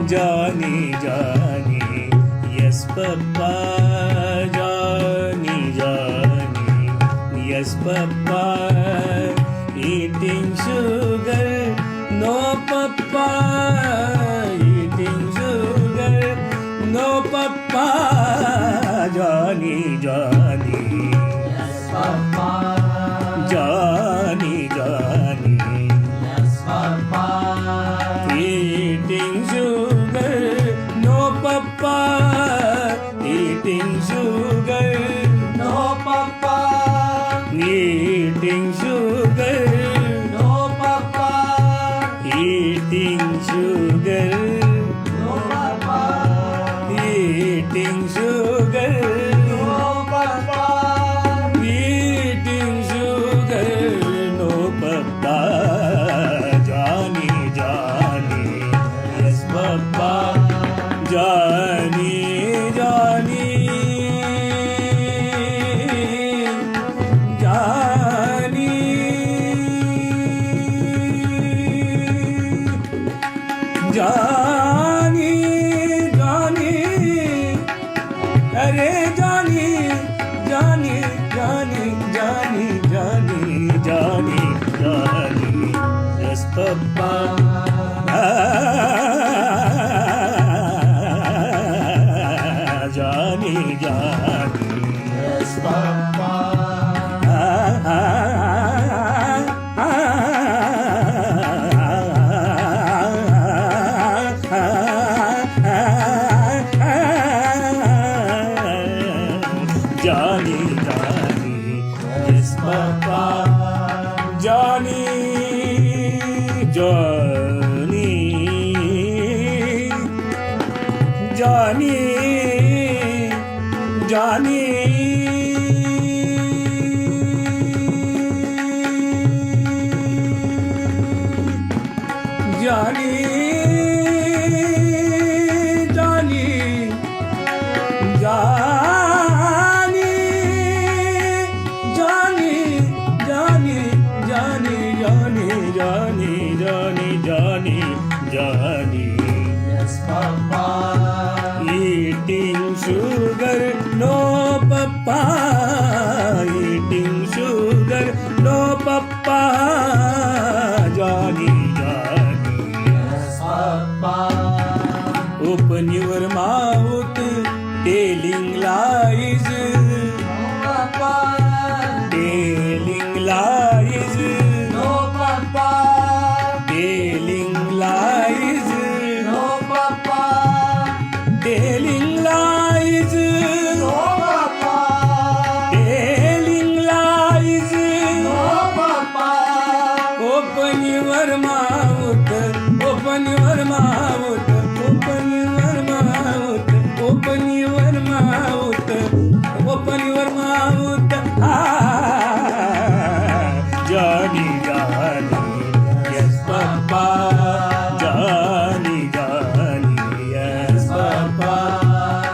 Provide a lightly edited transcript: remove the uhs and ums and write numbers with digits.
Johnny, Johnny, yes papa. Johnny, Johnny, yes papa. Eating sugar, no papa. Eating sugar, no papa. Johnny, Johnny, Yes, Papa. Johnny, Johnny, Yes, Papa. eating sugar, no papa. Eating sugar, No, Papa. eating sugar, No, Papa. eating sugar, No, Papa. eating sugar, No, Papa. eating sugar, no papa. Johnny, Johnny, yes papa. Johnny, Johnny, Johnny, Johnny, Johnny, अरे Johnny, Johnny, Johnny, Johnny, Johnny, Johnny, Johnny, yes papa. Johnny, Johnny, Yes, Papa. Johnny, Johnny, yes papa. Johnny, Johnny, Johnny, Johnny. Johnny, Johnny, Johnny, Johnny, Johnny, Johnny, Johnny, Johnny, Johnny, Johnny, Johnny. Yes, Papa. Eating sugar, no papa. Eating sugar, no papa. Johnny, Johnny. Yes, Papa. Open your mouth, telling lies, No, Papa. telling lies, No, Papa. telling lies, No, Papa. telling lies, No, Papa. telling lies. No, Papa. Open your mouth, open your mouth, open your mouth, open your mouth, open your mouth. Ah, Johnny,